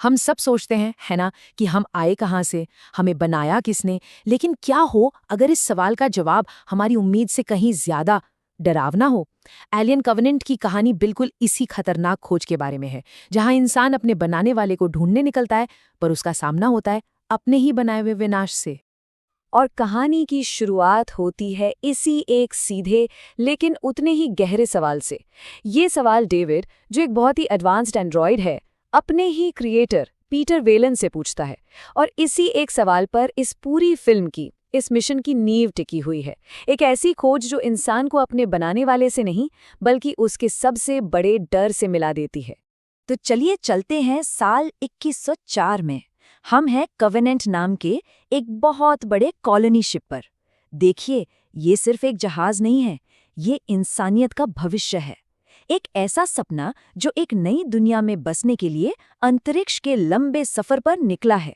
हम सब सोचते हैं, है ना, कि हम आए कहाँ से, हमें बनाया किसने। लेकिन क्या हो अगर इस सवाल का जवाब हमारी उम्मीद से कहीं ज्यादा डरावना हो। एलियन कवेनेंट की कहानी बिल्कुल इसी खतरनाक खोज के बारे में है, जहां इंसान अपने बनाने वाले को ढूंढने निकलता है, पर उसका सामना होता है अपने ही बनाए हुए विनाश से। और कहानी की शुरुआत होती है इसी एक सीधे लेकिन उतने ही गहरे सवाल से। ये सवाल डेविड, जो एक बहुत ही एडवांस्ड एंड्रॉयड है, अपने ही क्रिएटर पीटर वेलन से पूछता है। और इसी एक सवाल पर इस पूरी फिल्म की, इस मिशन की नींव टिकी हुई है। एक ऐसी खोज जो इंसान को अपने बनाने वाले से नहीं, बल्कि उसके सबसे बड़े डर से मिला देती है। तो चलिए चलते हैं साल 2104 में। हम हैं कवेनेंट नाम के एक बहुत बड़े कॉलोनी शिप पर। देखिए, ये सिर्फ एक जहाज नहीं है, ये इंसानियत का भविष्य है। एक ऐसा सपना जो एक नई दुनिया में बसने के लिए अंतरिक्ष के लंबे सफर पर निकला है।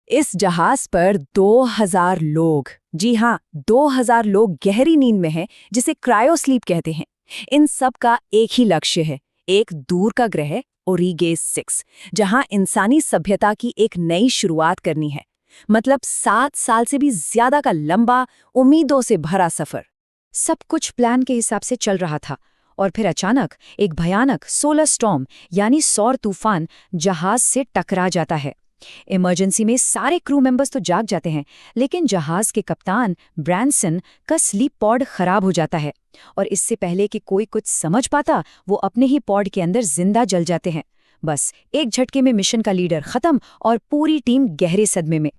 इस जहाज पर 2000 लोग, जी हाँ, 2000 लोग गहरी नींद में हैं, जिसे क्रायोस्लीप कहते हैं। इन सब का एक ही लक्ष्य है, एक दूर का ग्रह ओरिगेस 6, जहां इंसानी सभ्यता की एक नई शुरुआत करनी है। मतलब 7 साल से भी ज्यादा का लंबा, उम्मीदों से भरा सफर। सब कुछ प्लान के हिसाब से चल रहा था, और फिर अचानक एक भयानक सोलर स्टॉर्म यानी सौर तूफान जहाज से टकरा जाता है। इमरजेंसी में सारे क्रू मेंबर्स तो जाग जाते हैं, लेकिन जहाज के कप्तान ब्रैंसन का स्लीप पॉड खराब हो जाता है, और इससे पहले कि कोई कुछ समझ पाता, वो अपने ही पॉड के अंदर जिंदा जल जाते हैं। बस एक झटके में मिशन का लीडर खत्म और पूरी टीम गहरे सदमे में।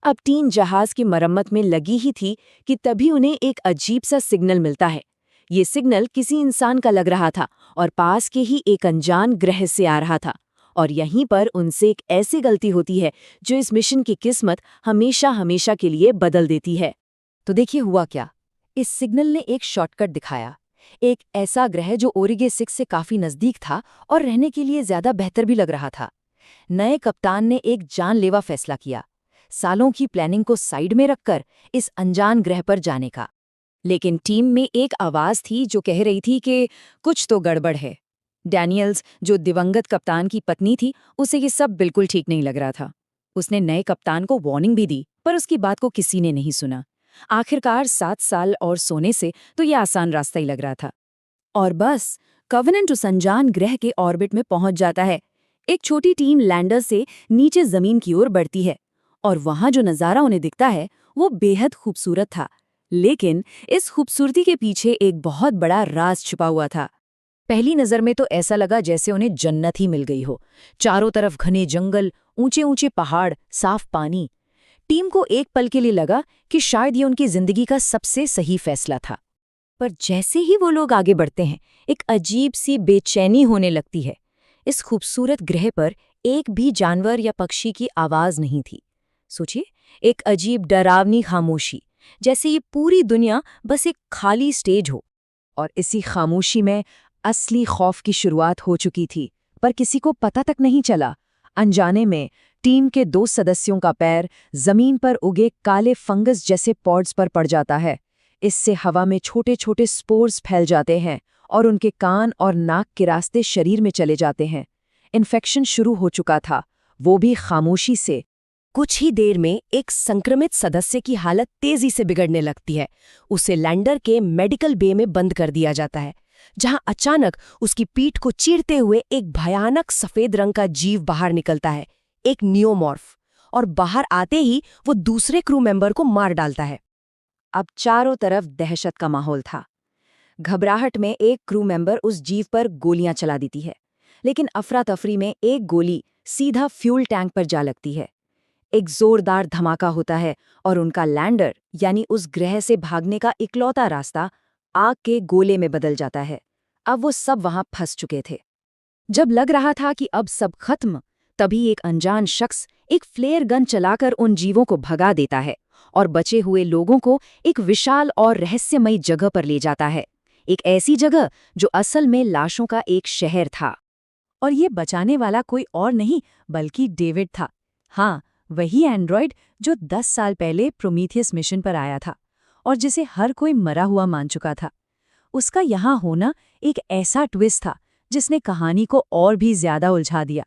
अब टीम जहाज की मरम्मत में लगी ही थी कि तभी उन्हें एक अजीब सा सिग्नल मिलता है। ये सिग्नल किसी इंसान का लग रहा था और पास के ही एक अनजान ग्रह से आ रहा था। और यहीं पर उनसे एक ऐसी गलती होती है जो इस मिशन की किस्मत हमेशा हमेशा के लिए बदल देती है। तो देखिए हुआ क्या। इस सिग्नल ने एक शॉर्टकट दिखाया, एक ऐसा ग्रह जो ओरिगे 6 से काफी नजदीक था और रहने के लिए ज्यादा बेहतर भी लग रहा था। नए कप्तान ने एक जानलेवा फैसला किया, सालों की प्लानिंग को साइड में रखकर इस अनजान ग्रह पर जाने का। लेकिन टीम में एक आवाज थी जो कह रही थी कि कुछ तो गड़बड़ है। डैनियल्स, जो दिवंगत कप्तान की पत्नी थी, उसे ये सब बिल्कुल ठीक नहीं लग रहा था। उसने नए कप्तान को वार्निंग भी दी, पर उसकी बात को किसी ने नहीं सुना। आखिरकार 7 साल और सोने से तो ये आसान रास्ता ही लग रहा था। और बस कवेनेंट उस अनजान ग्रह के ऑर्बिट में पहुंच जाता है। एक छोटी टीम लैंडर से नीचे जमीन की ओर बढ़ती है, और वहां जो नजारा उन्हें दिखता है वो बेहद खूबसूरत था। लेकिन इस खूबसूरती के पीछे एक बहुत बड़ा राज छिपा हुआ था। पहली नजर में तो ऐसा लगा जैसे उन्हें जन्नत ही मिल गई हो। चारों तरफ घने जंगल, ऊंचे ऊंचे पहाड़, साफ पानी। टीम को एक पल के लिए लगा कि शायद ये उनकी जिंदगी का सबसे सही फैसला था। पर जैसे ही वो लोग आगे बढ़ते हैं, एक अजीब सी बेचैनी होने लगती है। इस खूबसूरत ग्रह पर एक भी जानवर या पक्षी की आवाज नहीं थी। सोचिए, एक अजीब डरावनी खामोशी, जैसे ये पूरी दुनिया बस एक खाली स्टेज हो। और इसी खामोशी में असली खौफ की शुरुआत हो चुकी थी, पर किसी को पता तक नहीं चला। अनजाने में टीम के 2 सदस्यों का पैर जमीन पर उगे काले फंगस जैसे पॉड्स पर पड़ जाता है। इससे हवा में छोटे छोटे स्पोर्स फैल जाते हैं और उनके कान और नाक के रास्ते शरीर में चले जाते हैं। इन्फेक्शन शुरू हो चुका था, वो भी खामोशी से। कुछ ही देर में एक संक्रमित सदस्य की हालत तेजी से बिगड़ने लगती है। उसे लैंडर के मेडिकल बे में बंद कर दिया जाता है, जहां अचानक उसकी पीठ को चीरते हुए एक भयानक सफेद रंग का जीव बाहर निकलता है, एक नियोमॉर्फ। और बाहर आते ही वो दूसरे क्रू मेंबर को मार डालता है। अब चारों तरफ दहशत का माहौल था। घबराहट में एक क्रू मेंबर उस जीव पर गोलियां चला देती है, लेकिन अफरा तफरी में एक गोली सीधा फ्यूल टैंक पर जा लगती है। एक जोरदार धमाका होता है और उनका लैंडर यानी उस ग्रह से भागने का इकलौता रास्ता आग के गोले में बदल जाता है। अब वो सब वहां फंस चुके थे। जब लग रहा था कि अब सब खत्म, तभी एक अनजान शख्स एक फ्लेयर गन चलाकर उन जीवों को भगा देता है और बचे हुए लोगों को एक विशाल और रहस्यमयी जगह पर ले जाता है। एक ऐसी जगह जो असल में लाशों का एक शहर था। और ये बचाने वाला कोई और नहीं बल्कि डेविड था। हाँ, वही एंड्रॉयड जो 10 साल पहले प्रोमीथियस मिशन पर आया था और जिसे हर कोई मरा हुआ मान चुका था। उसका यहाँ होना एक ऐसा ट्विस्ट था जिसने कहानी को और भी ज्यादा उलझा दिया।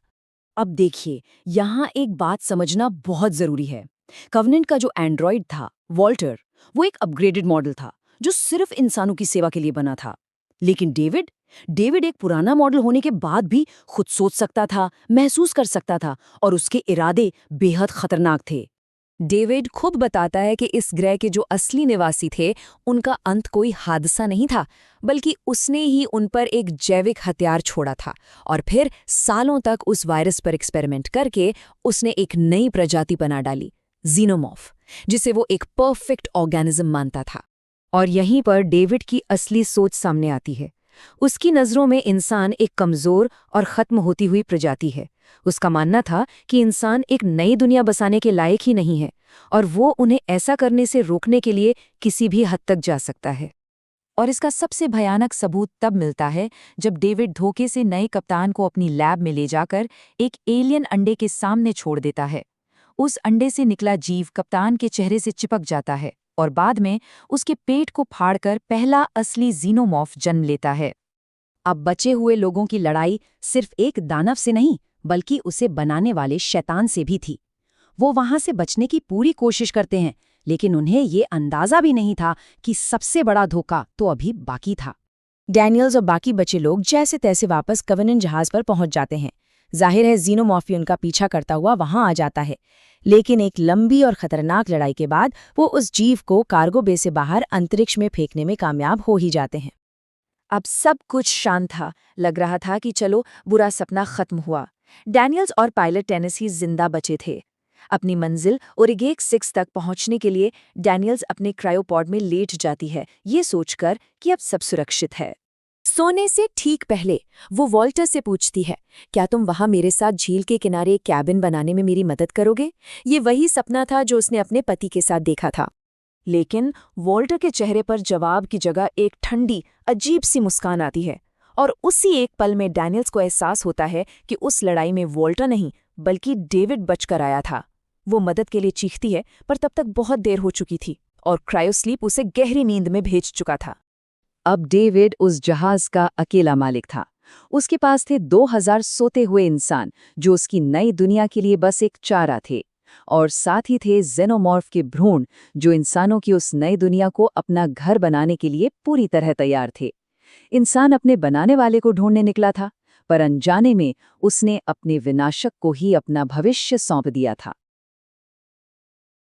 अब देखिए, यहाँ एक बात समझना बहुत जरूरी है। कवनेंट का जो एंड्रॉइड था, वॉल्टर, वो एक अपग्रेडेड मॉडल था जो सिर्फ इंसानों की सेवा के लिए बना था। लेकिन डेविड डेविड एक पुराना मॉडल होने के बाद भी खुद सोच सकता था, महसूस कर सकता था, और उसके इरादे बेहद खतरनाक थे। डेविड खुद बताता है कि इस ग्रह के जो असली निवासी थे उनका अंत कोई हादसा नहीं था, बल्कि उसने ही उन पर एक जैविक हथियार छोड़ा था और फिर सालों तक उस वायरस पर एक्सपेरिमेंट करके उसने एक नई प्रजाति बना डाली, जीनोमॉर्फ, जिसे वो एक परफेक्ट ऑर्गेनिज्म मानता था। और यहीं पर डेविड की असली सोच सामने आती है। उसकी नज़रों में इंसान एक कमज़ोर और ख़त्म होती हुई प्रजाति है। उसका मानना था कि इंसान एक नई दुनिया बसाने के लायक ही नहीं है और वो उन्हें ऐसा करने से रोकने के लिए किसी भी हद तक जा सकता है। और इसका सबसे भयानक सबूत तब मिलता है जब डेविड धोखे से नए कप्तान को अपनी लैब में ले जाकर एक एलियन अंडे के सामने छोड़ देता है। उस अंडे से निकला जीव कप्तान के चेहरे से चिपक जाता है और बाद में उसके पेट को फाड़कर पहला असली जीनोमॉर्फ जन्म लेता है। अब बचे हुए लोगों की लड़ाई सिर्फ एक दानव से नहीं, बल्कि उसे बनाने वाले शैतान से भी थी। वो वहां से बचने की पूरी कोशिश करते हैं, लेकिन उन्हें ये अंदाजा भी नहीं था कि सबसे बड़ा धोखा तो अभी बाकी था। डैनियल्स और बाकी बचे लोग जैसे तैसे वापस कवेनेंट जहाज पर पहुंच जाते हैं। जाहिर है जीनोमॉर्फ उनका पीछा करता हुआ वहां आ जाता है, लेकिन एक लंबी और खतरनाक लड़ाई के बाद वो उस जीव को कार्गो बे से बाहर अंतरिक्ष में फेंकने में कामयाब हो ही जाते हैं। अब सब कुछ शांत था, लग रहा था कि चलो बुरा सपना खत्म हुआ। डैनियल्स और पायलट टेनेसी जिंदा बचे थे। अपनी मंजिल ओरिगेक 6 तक पहुंचने के लिए डैनियल्स अपने क्रायोपॉड में लेट जाती है, ये सोचकर कि अब सब सुरक्षित है। सोने से ठीक पहले वो वॉल्टर से पूछती है, क्या तुम वहां मेरे साथ झील के किनारे एक कैबिन बनाने में मेरी मदद करोगे? ये वही सपना था जो उसने अपने पति के साथ देखा था। लेकिन वॉल्टर के चेहरे पर जवाब की जगह एक ठंडी, अजीब सी मुस्कान आती है और उसी एक पल में डैनियल्स को एहसास होता है कि उस लड़ाई में वॉल्टर नहीं, बल्कि डेविड बचकर आया था। वो मदद के लिए चीखती है, पर तब तक बहुत देर हो चुकी थी और क्रायोस्लीप उसे गहरी नींद में भेज चुका था। अब डेविड उस जहाज का अकेला मालिक था। उसके पास थे 2000 सोते हुए इंसान जो उसकी नई दुनिया के लिए बस एक चारा थे, और साथ ही थे जेनोमॉर्फ के भ्रूण जो इंसानों की उस नई दुनिया को अपना घर बनाने के लिए पूरी तरह तैयार थे। इंसान अपने बनाने वाले को ढूंढने निकला था, पर अनजाने में उसने अपने विनाशक को ही अपना भविष्य सौंप दिया था।